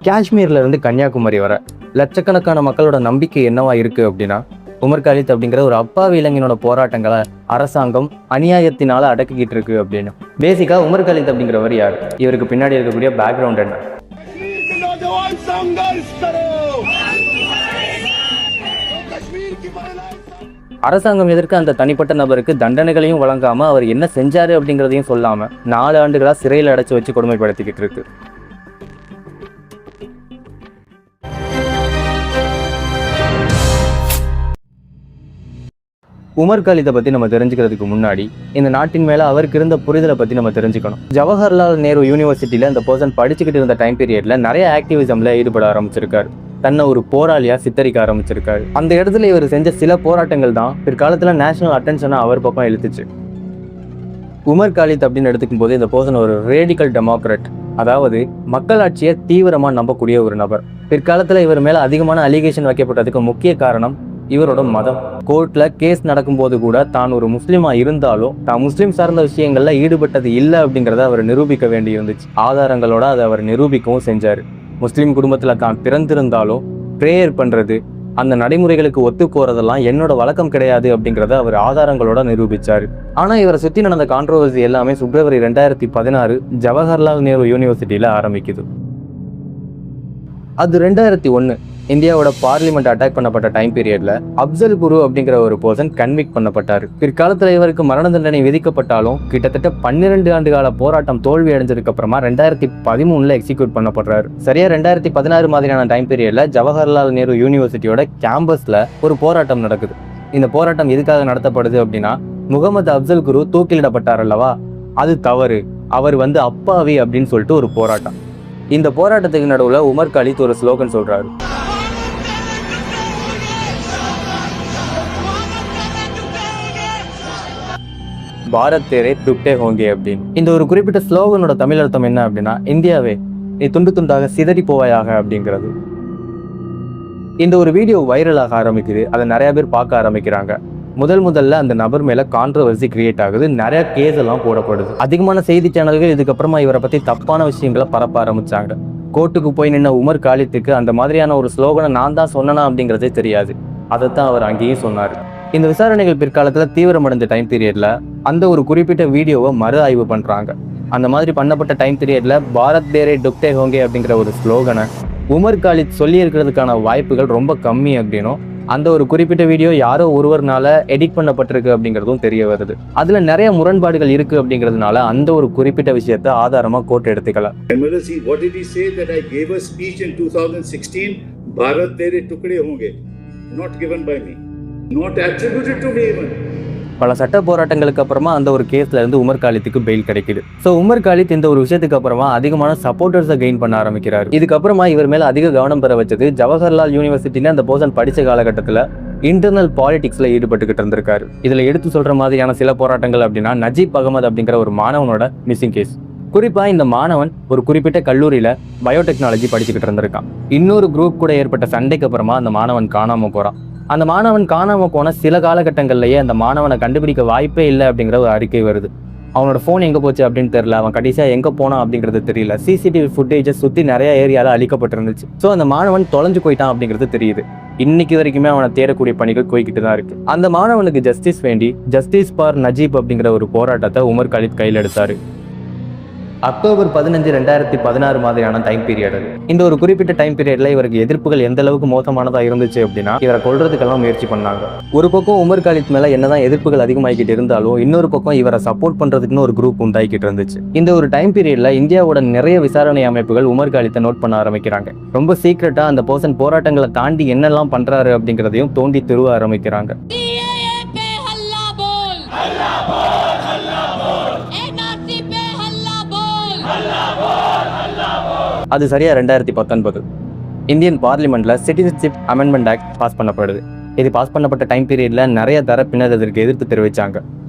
காஷ்மீர்ல இருந்து கன்னியாகுமரி வர லட்சக்கணக்கான மக்களோட நம்பிக்கை என்னவா இருக்கு அப்படின்னா, உமர் காலித் அப்படிங்கிற ஒரு அப்பாவி இளைஞனோட போராட்டங்களை அரசாங்கம் அநியாயத்தினால அடக்கிக்கிட்டு இருக்கு அப்படின்னு. பேசிக்கா உமர் காலித் அப்படிங்கிறவர் யார், இவருக்கு பின்னாடி இருக்கக்கூடிய பேக்ரவுண்ட் என்ன? அரசாங்கம் எதற்கு அந்த தனிப்பட்ட நபருக்கு தண்டனைகளையும் வழங்காம அவர் என்ன செஞ்சாரு அப்படிங்கிறதையும் சொல்லாம 4 ஆண்டுகளா சிறையில் அடைச்சு வச்சு கொடுமைப்படுத்திக்கிட்டு இருக்கு. உமர் காலித்தை பத்தி நம்ம தெரிஞ்சுக்கிறதுக்கு முன்னாடி இந்த நாட்டின் மேல அவருக்கு இருந்த புரிதலை பத்தி நம்ம தெரிஞ்சுக்கணும். ஜவஹர்லால் நேரு யூனிவர்சிட்டியில இந்த பர்சன் படிச்சுக்கிட்டு இருந்த டைம் பீரியட்ல நிறைய ஆக்டிவிசம்ல ஈடுபட ஆரம்பிச்சிருக்காரு. தன்னை ஒரு போராளியா சித்தரிக்க ஆரம்பிச்சிருக்காரு. அந்த இடத்துல இவர் செஞ்ச சில போராட்டங்கள் தான் பிற்காலத்துல நேஷனல் அட்டென்ஷனை அவர் பக்கம் இழுத்துச்சு. உமர் காலித் அப்படின்னு எடுத்துக்கும் போது இந்த பர்சன் ஒரு ரேடிக்கல் டெமோக்ராட், அதாவது மக்களாட்சியை தீவிரமா நம்பக்கூடிய ஒரு நபர். பிற்காலத்துல இவர் மேல அதிகமான அலிகேஷன் வைக்கப்பட்டதுக்கு முக்கிய காரணம் இவரோட மதம். கோர்ட்ல கேஸ் நடக்கும்போது கூட தான் ஒரு முஸ்லீமா இருந்தாலும் தான் முஸ்லீம் சார்ந்த விஷயங்கள்ல ஈடுபட்டது இல்லை அப்படிங்கிறத அவர் நிரூபிக்க வேண்டி இருந்துச்சு. ஆதாரங்களோட அதை அவர் நிரூபிக்கவும் செஞ்சாரு. முஸ்லீம் குடும்பத்துல தான் பிறந்திருந்தாலும் பிரேயர் பண்றது, அந்த நடைமுறைகளுக்கு ஒத்து போறதெல்லாம் என்னோட வழக்கம் கிடையாது அப்படிங்கிறத அவர் ஆதாரங்களோட நிரூபிச்சாரு. ஆனா இவரை சுத்தி நடந்த கான்ட்ரோவர்சி எல்லாமே பிப்ரவரி 2016 ஜவஹர்லால் நேரு யூனிவர்சிட்டியில ஆரம்பிக்குது. அது 2001 இந்தியாவோட பார்லிமெண்ட் அட்டாக் பண்ணப்பட்ட டைம் பீரியட்ல அப்சல் குரு அப்படிங்கிற ஒரு பர்சன் கன்விக்ட் பண்ணப்பட்டாரு. பிற்காலத்துல இவருக்கு மரண தண்டனை விதிக்கப்பட்டாலும் கிட்டத்தட்ட 12 ஆண்டு கால போராட்டம் தோல்வி அடைஞ்சதுக்கு அப்புறமா 2013 எக்ஸிக்யூட் பண்ணப்படுறாரு. சரியா 2016 மாதிரியான டைம் பீரியட்ல ஜவஹர்லால் நேரு யூனிவர்சிட்டியோட கேம்பஸ்ல ஒரு போராட்டம் நடக்குது. இந்த போராட்டம் எதுக்காக நடத்தப்படுது அப்படின்னா, முகமது அப்சல் குரு தூக்கிலிடப்பட்டார் அல்லவா, அது தவறு, அவர் அப்பாவி அப்படின்னு சொல்லிட்டு ஒரு போராட்டம். இந்த போராட்டத்துக்கு நடுவுல உமர் காலித் ஒரு ஸ்லோகன் சொல்றாரு, பாரத் தேரே துக்டே ஹோங்கே அப்படின்னு. இந்த ஒரு குறிப்பிட்ட ஸ்லோகனோட தமிழ் அர்த்தம் என்ன அப்படின்னா, இந்தியாவே நீ துண்டு துண்டாக சிதறி போவாயாக அப்படிங்கிறது. இந்த ஒரு வீடியோ வைரலாக ஆரம்பிக்குது. அதை நிறைய பேர் பார்க்க ஆரம்பிக்கிறாங்க. முதல்ல அந்த நபர் மேல கான்ட்ரோவர்சி கிரியேட் ஆகுது. நிறைய கேஸ் எல்லாம் போடப்படுது. அதிகமான செய்தி சேனல்கள் இதுக்கப்புறமா இவரை பத்தி தப்பான விஷயங்களை பரப்ப ஆரம்பிச்சாங்க. கோர்ட்டுக்கு போய் நின்ன உமர் காலித்துக்கு அந்த மாதிரியான ஒரு ஸ்லோகனை நான் தான் சொன்னனா அப்படிங்கிறதே தெரியாது. அதைத்தான் அவர் அங்கேயும் சொன்னார். இந்த விசாரணைகள் பிற்காலத்துல தீவிரமடைஞ்ச டைம் பீரியட்ல அந்த ஒரு குறிப்பிட்ட வீடியோவை மறு ஆய்வு பண்றாங்க. அந்த மாதிரி பண்ணப்பட்ட டைம் பீரியட்ல பாரத் தேரே துக்டே ஹோங்கே அப்படிங்கிற ஒரு ஸ்லோகனை உமர் காலித் சொல்லி இருக்கிறதுக்கான வாய்ப்புகள் ரொம்ப கம்மி அப்படின்னும், அந்த ஒரு குறிப்பிட்ட வீடியோ யாரோ ஒருவர்னால எடிட் பண்ணப்பட்டிருக்கு அப்படிங்கிறதும் தெரிய வருது. அதுல நிறைய முரண்பாடுகள் இருக்கு அப்படிங்கிறதுனால அந்த ஒரு குறிப்பிட்ட விஷயத்தை ஆதாரமா கோர்ட் எடுத்துக்கலாம். What did he say that I gave a speech in 2016? Bharat tere tukde honge, not given by me, not attributed to me even. பல சட்ட போராட்டங்களுக்கு அப்புறமா அந்த ஒரு கேஸ்ல இருந்து உமர் காலித்துக்கு பெயில் கிடைக்குது. ஸோ உமர் காலித் இந்த ஒரு விஷயத்துக்கு அப்புறமா அதிகமான சப்போர்ட்டர்ஸை கெயின் பண்ண ஆரம்பிக்கிறாரு. இதுக்கப்புறமா இவர் மேல அதிக கவனம் பெற வச்சது ஜவஹர்லால் யூனிவர்சிட்டியில அந்த பர்சன் படிச்ச காலகட்டத்தில் இன்டர்னல் பாலிடிக்ஸ்ல ஈடுபட்டுக்கிட்டு இருந்திருக்காரு. இதுல எடுத்து சொல்ற மாதிரியான சில போராட்டங்கள் அப்படின்னா, நஜீப் அகமது அப்படிங்கிற ஒரு மாணவனோட மிஸ்ஸிங் கேஸ். குறிப்பா இந்த மாணவன் ஒரு குறிப்பிட்ட கல்லூரியில பயோடெக்னாலஜி படிச்சுக்கிட்டு இருந்திருக்கான். இன்னொரு குரூப் கூட ஏற்பட்ட சண்டைக்கு அப்புறமா அந்த மாணவன் காணாம போறான். அந்த மாணவன் காணாம போன சில காலகட்டங்கள்லயே அந்த மாணவனை கண்டுபிடிக்க வாய்ப்பே இல்லை அப்படிங்கிற ஒரு அறிக்கை வருது. அவனோட ஃபோன் எங்க போச்சு அப்படின்னு தெரியல, அவன் கடைசியா எங்க போனான் அப்படிங்கிறது தெரியல. சிசிடிவி ஃபுட்டேஜஸ் சுத்தி நிறைய ஏரியால அழிக்கப்பட்டிருந்துச்சு. ஸோ அந்த மாணவன் தொலைஞ்சு போயிட்டான் அப்படிங்கிறது தெரியுது. இன்னைக்கு வரைக்குமே அவனை தேடக்கூடிய பணிகள் போய்கிட்டு தான் இருக்கு. அந்த மாணவனுக்கு ஜஸ்டிஸ் வேண்டி ஜஸ்டிஸ் ஃபார் நஜீப் அப்படிங்கிற ஒரு போராட்டத்தை உமர் காலித் கையில் எடுத்தாரு. அக்டோபர் 15, 2016 மாதிரியான டைம் பீரியட் அது. இந்த ஒரு குறிப்பிட்ட டைம் பீரியட்ல இவருக்கு எதிர்ப்புகள் எந்த அளவுக்கு மோசமானதா இருந்துச்சு அப்படின்னா, இவரை கொல்றதுக்கெல்லாம் முயற்சி பண்ணாங்க. ஒரு பக்கம் உமர் காலித் மேல என்னதான் எதிர்ப்புகள் அதிகமாகிக்கிட்டு இருந்தாலும், இன்னொரு பக்கம் இவரை சப்போர்ட் பண்றதுக்குன்னு ஒரு குரூப் உண்டாகிக்கிட்டு இருந்துச்சு. இந்த ஒரு டைம் பீரியட்ல இந்தியாவோட நிறைய விசாரணை அமைப்புகள் உமர் காலித்தை நோட் பண்ண ஆரம்பிக்கிறாங்க. ரொம்ப சீக்கிரட்டா அந்த பர்சன் போராட்டங்களை தாண்டி என்னெல்லாம் பண்றாரு அப்படிங்கிறதையும் தோண்டி திருவ ஆரம்பிக்கிறாங்க. அது சரியா 2019 இந்தியன் பார்லிமெண்ட்ல சிட்டிசன்ஷிப் அமெண்ட்மெண்ட் ஆக்ட் பாஸ் பண்ணப்படுது. இது பாஸ் பண்ணப்பட்ட டைம் பீரியட்ல நிறைய தரப்பினர் இதற்கு எதிர்ப்பு தெரிவிச்சாங்க.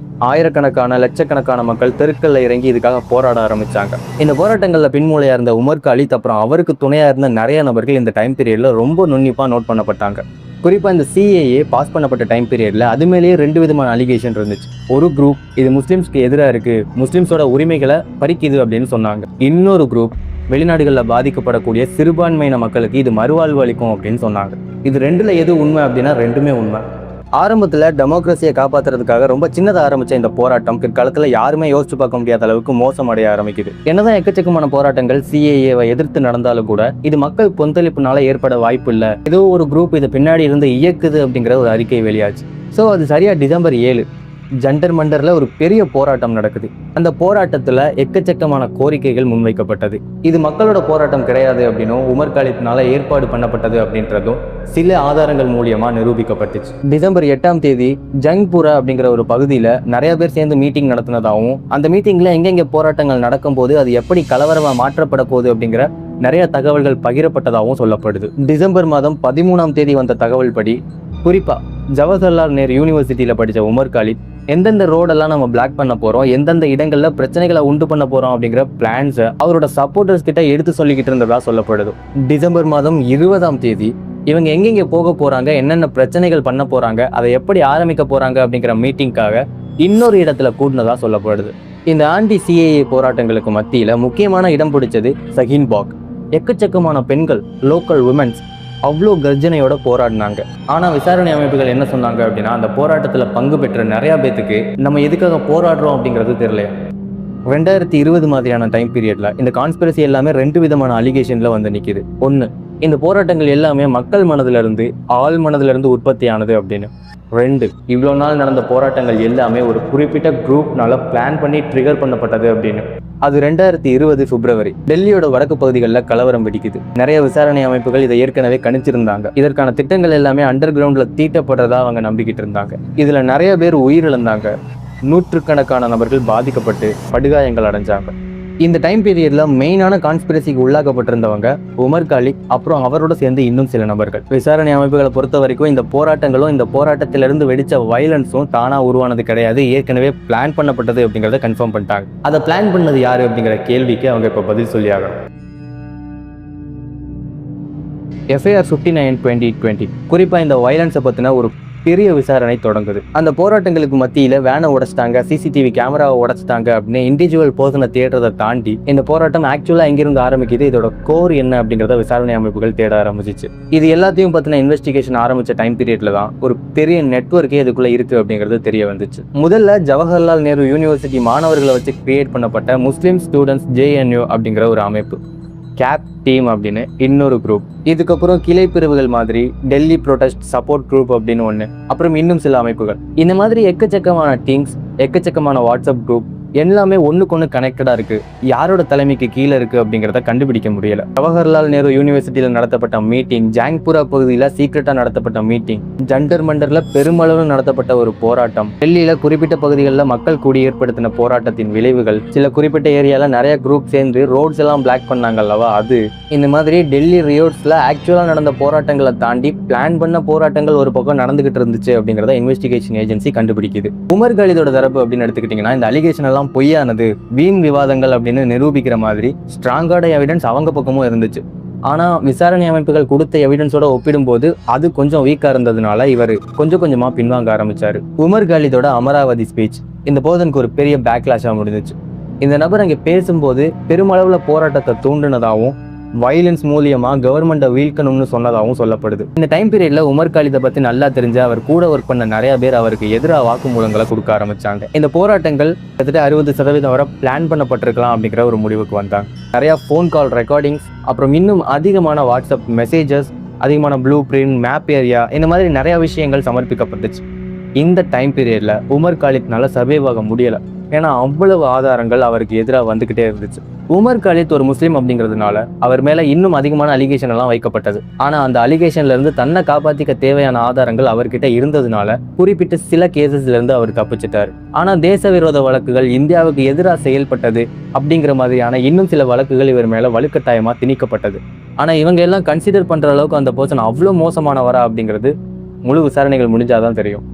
ஆயிரக்கணக்கான லட்சக்கணக்கான மக்கள் தெருக்கல்ல இறங்கி இதுக்காக போராட ஆரம்பிச்சாங்க. இந்த போராட்டங்கள்ல பின்மூலையா இருந்த உமர் காலித் அப்புறம் அவருக்கு துணையா இருந்த நிறைய நபர்கள் இந்த டைம் பீரியட்ல ரொம்ப நுண்ணிப்பா நோட் பண்ணப்பட்டாங்க. குறிப்பா இந்த சிஏஏ பாஸ் பண்ணப்பட்ட டைம் பீரியட்ல அது மேலேயே 2 விதமான அலிகேஷன் இருந்துச்சு. ஒரு குரூப் இது முஸ்லிம்ஸ்க்கு எதிராக இருக்கு, முஸ்லிம்ஸோட உரிமைகளை பறிக்குது அப்படின்னு சொன்னாங்க. இன்னொரு குரூப் வெளிநாடுகளில் பாதிக்கப்படக்கூடிய சிறுபான்மையின மக்களுக்கு இது மறுவாழ்வு அளிக்கும் அப்படின்னு சொன்னாங்க. இது ரெண்டுல எது உண்மை அப்படின்னா ரெண்டுமே உண்மை. ஆரம்பத்தில் டெமோக்ரஸியை காப்பாற்றுறதுக்காக ரொம்ப சின்னதாக ஆரம்பித்த இந்த போராட்டம் பிற்காலத்தில் யாருமே யோசிச்சு பார்க்க முடியாத அளவுக்கு மோசமடைய ஆரம்பிக்குது. என்னதான் எக்கச்சக்கமான போராட்டங்கள் சிஏஏவை எதிர்த்து நடந்தாலும் கூட இது மக்கள் கொந்தளிப்புனால ஏற்பட வாய்ப்பு இல்லை, ஏதோ ஒரு குரூப் இது பின்னாடி இருந்து இயக்குது அப்படிங்கிற ஒரு அறிக்கை வெளியாச்சு. ஸோ அது சரியா டிசம்பர் 7 ஜந்தர் மண்டரில் ஒரு பெரிய போராட்டம் நடக்குது. அந்த போராட்டத்தில் எக்கச்சக்கமான கோரிக்கைகள் முன்வைக்கப்பட்டது. இது மக்களோட போராட்டம் கிடையாது அப்படின்னும் உமர் காலித்னால ஏற்பாடு பண்ணப்பட்டது அப்படின்றதும் சில ஆதாரங்கள் மூலியமா நிரூபிக்கப்பட்டுச்சு. டிசம்பர் 8 ஜங்பூரா அப்படிங்கிற ஒரு பகுதியில் நிறைய பேர் சேர்ந்து மீட்டிங் நடத்தினதாகவும் அந்த மீட்டிங்ல எங்கெங்க போராட்டங்கள் நடக்கும்போது அது எப்படி கலவரமா மாற்றப்பட போகுது அப்படிங்கிற நிறைய தகவல்கள் பகிரப்பட்டதாகவும் சொல்லப்படுது. டிசம்பர் 13 வந்த தகவல் படி குறிப்பா ஜவஹர்லால் நேரு யூனிவர்சிட்டியில படித்த உமர் காலித் எந்தெந்த ரோடெல்லாம் நம்ம பிளாக் பண்ண போறோம், எந்தெந்த இடங்கள்ல பிரச்சனைகளை உண்டு பண்ண போறோம் அப்படிங்கிற பிளான்ஸை அவரோட சப்போர்ட்டர்ஸ் கிட்ட எடுத்து சொல்லிக்கிட்டு இருந்ததா சொல்லப்படுது. டிசம்பர் 20 இவங்க எங்கெங்க போக போறாங்க, என்னென்ன பிரச்சனைகள் பண்ண போறாங்க, அதை எப்படி ஆரம்பிக்க போறாங்க அப்படிங்கிற மீட்டிங்காக இன்னொரு இடத்துல கூட்டினதா சொல்லப்படுது. இந்த ஆன்டி சிஏஏ போராட்டங்களுக்கு மத்தியில முக்கியமான இடம் பிடிச்சது ஷஹீன் பாக். எக்கச்சக்கமான பெண்கள், லோக்கல் உமன்ஸ் அவ்வளோ கர்ஜனையோட போராடினாங்க. ஆனால் விசாரணை அமைப்புகள் என்ன சொன்னாங்க அப்படின்னா அந்த போராட்டத்தில் பங்கு பெற்ற நிறையா பேத்துக்கு நம்ம எதுக்காக போராடுறோம் அப்படிங்கிறது தெரியலையா. 2020 மாதிரியான டைம் பீரியட்ல இந்த கான்ஸ்பிரசி எல்லாமே 2 விதமான அலிகேஷன்ல வந்து நிற்கிது. ஒன்று, இந்த போராட்டங்கள் எல்லாமே மக்கள் மனதிலிருந்து ஆள் மனதிலிருந்து உற்பத்தியானது அப்படின்னு. 2, இவ்வளோ நாள் நடந்த போராட்டங்கள் எல்லாமே ஒரு குறிப்பிட்ட குரூப்னால பிளான் பண்ணி ட்ரிகர் பண்ணப்பட்டது அப்படின்னு. அது 2020 பிப்ரவரி டெல்லியோட வடக்கு பகுதிகளில் கலவரம் வெடிக்குது. நிறைய விசாரணை அமைப்புகள் இதை ஏற்கனவே கணிச்சிருந்தாங்க. இதற்கான திட்டங்கள் எல்லாமே அண்டர் கிரவுண்ட்ல தீட்டப்படுறதா அவங்க நம்பிக்கிட்டு இருந்தாங்க. இதுல நிறைய பேர் உயிரிழந்தாங்க, நூற்றுக்கணக்கான நபர்கள் பாதிக்கப்பட்டு படுகாயங்கள் அடைஞ்சாங்க. இந்த டைம் பீரியட்ல மெயினான கான்ஸ்பிரசிக்கு உள்ளாக்கப்பட்டிருந்தவங்க உமர் காலித், அப்புறம் அவரோட சேர்ந்து இன்னும் சில நபர்கள். விசாரணை அமைப்புகளை பொறுத்த வரைக்கும் இந்த போராட்டங்களும் இந்த போராட்டத்திலிருந்து வெடிச்ச வயலன்ஸும் தானா உருவானது கிடையாது, ஏற்கனவே பிளான் பண்ணப்பட்டது அப்படிங்கிறத கன்ஃபார்ம் பண்ணிட்டாங்க. அதை பிளான் பண்ணது யாரு அப்படிங்கிற கேள்விக்கு அவங்க இப்ப பதில் சொல்லி ஆகணும். FIR 59/2020 குறிப்பா இந்த வயலன்ஸை பத்தின ஒரு பெரிய விசாரணை தொடங்குது. அந்த போராட்டங்களுக்கு மத்தியில வேனை உடைச்சிட்டாங்க, சிசிடிவி கேமராவை உடைச்சிட்டாங்க அப்படின்னு இண்டிவிஜுவல் பர்சனை தேடுறதை தாண்டி இந்த போராட்டம் ஆக்சுவலா எங்கிருந்து ஆரம்பிக்குது, இதோட கோர் என்ன அப்படிங்கிறத விசாரணை அமைப்புகள் தேட ஆரம்பிச்சிச்சு. இது எல்லாத்தையும் பத்தின இன்வெஸ்டிகேஷன் ஆரம்பிச்ச டைம் பீரியட்ல தான் ஒரு பெரிய நெட்வொர்க்கே இதுக்குள்ள இருக்கு அப்படிங்கிறது தெரிய வந்துச்சு. முதல்ல ஜவஹர்லால் நேரு யூனிவர்சிட்டி மாணவர்களை வச்சு கிரியேட் பண்ணப்பட்ட முஸ்லிம் ஸ்டூடெண்ட்ஸ் JNU அப்படிங்கிற ஒரு அமைப்பு, கேப் டீம் அப்படின்னு இன்னொரு குரூப், இதுக்கப்புறம் கிளை பிரிவுகள் மாதிரி டெல்லி ப்ரொடெஸ்ட் சப்போர்ட் குரூப் அப்படின்னு ஒன்று, அப்புறம் இன்னும் சில அமைப்புகள். இந்த மாதிரி எக்கச்சக்கமான டீம்ஸ், எக்கச்சக்கமான வாட்ஸ்அப் குரூப் எல்லாமே ஒன்றுக்கு ஒன்று கனெக்டடாக இருக்குது. யாரோட தலைமைக்கு கீழே இருக்குது அப்படிங்கிறத கண்டுபிடிக்க முடியல. ஜவஹர்லால் நேரு யூனிவர்சிட்டியில் நடத்தப்பட்ட மீட்டிங், ஜாங்பூரா பகுதியில் சீக்கிரட்டாக நடத்தப்பட்ட மீட்டிங், ஜந்தர் மண்டரில் பெருமளவு நடத்தப்பட்ட ஒரு போராட்டம், டெல்லியில் குறிப்பிட்ட பகுதிகளில் மக்கள் கூடி ஏற்படுத்தின போராட்டத்தின் விளைவுகள், சில குறிப்பிட்ட ஏரியாவில் நிறைய குரூப் சேர்ந்து ரோட்ஸ் எல்லாம் பிளாக் பண்ணாங்க அல்லவா அது. இந்த மாதிரி டெல்லி ரியோட்ஸில் ஆக்சுவலாக நடந்த போராட்டங்களை தாண்டி பிளான் பண்ண போராட்டங்கள் ஒரு பக்கம் நடந்துகிட்டு இருந்துச்சு அப்படிங்கிறத இன்வெஸ்டிகேஷன் ஏஜென்சி கண்டுபிடிக்குது. உமர் காலிதோட தரப்பு அப்படின்னு எடுத்துக்கிட்டிங்கன்னா இந்த அலிகேஷன் பொய்யானது, வீண் விவாதங்கள் அப்படின்னு நிரூபிக்கிற மாதிரி ஸ்ட்ராங்கான எவிடன்ஸ் அவங்க பக்கமும் இருந்துச்சு. ஆனா விசாரணை அமைப்புகள் கொடுத்த எவிடன்ஸோட ஒப்பிடும்போது அது கொஞ்சம் வீக்கா இருந்ததுனால இவர் கொஞ்சம் கொஞ்சமா பின்வாங்க ஆரம்பிச்சாரு. உமர் காலிதோட அமராவதி ஸ்பீச் இந்த போதனுக்கு ஒரு பெரிய பேக்லாஷா முடிஞ்சிச்சு. இந்த நபர் அங்கே பேசும்போது பெருமளவுல போராட்டத்தை தூண்டினதாகவும் வயலன்ஸ் மூலியமா கவர்மெண்ட்டை வீழ்க்கணும்னு சொன்னதாகவும் சொல்லப்படுது. இந்த டைம் பீரியட்ல உமர் காலிதை பத்தி நல்லா தெரிஞ்ச அவர் கூட ஒர்க் பண்ண நிறைய பேர் அவருக்கு எதிராக வாக்குமூலங்களை கொடுக்க ஆரம்பிச்சாங்க. இந்த போராட்டங்கள் கிட்டத்தட்ட 60% வரை பிளான் பண்ணப்பட்டிருக்கலாம் அப்படிங்கிற ஒரு முடிவுக்கு வந்தாங்க. நிறைய ஃபோன் கால் ரெக்கார்டிங்ஸ், அப்புறம் இன்னும் அதிகமான வாட்ஸ்அப் மெசேஜஸ், அதிகமான ப்ளூ பிரிண்ட், மேப் ஏரியா, இந்த மாதிரி நிறைய விஷயங்கள் சமர்ப்பிக்கப்பட்டுச்சு. இந்த டைம் பீரியட்ல உமர் காலித்னால சர்வைவ் ஆக முடியல, ஏன்னா அவ்வளவு ஆதாரங்கள் அவருக்கு எதிராக வந்துகிட்டே இருந்துச்சு. உமர் காலித் ஒரு முஸ்லீம் அப்படிங்கிறதுனால அவர் மேல இன்னும் அதிகமான அலிகேஷன் எல்லாம் வைக்கப்பட்டது. ஆனா அந்த அலிகேஷன்ல இருந்து தன்னை காப்பாத்திக்க தேவையான ஆதாரங்கள் அவர்கிட்ட இருந்ததுனால குறிப்பிட்ட சில கேசஸ்ல இருந்து அவர் தப்பிச்சிட்டாரு. ஆனா தேச விரோத வழக்குகள், இந்தியாவுக்கு எதிராக செயல்பட்டது அப்படிங்கிற மாதிரியான இன்னும் சில வழக்குகள் இவர் மேல வலுக்கட்டாயமா திணிக்கப்பட்டது. ஆனா இவங்க எல்லாம் கன்சிடர் பண்ற அளவுக்கு அந்த பர்சன் அவ்வளவு மோசமானவரா அப்படிங்கிறது முழு விசாரணைகள் முடிஞ்சாதான் தெரியும்.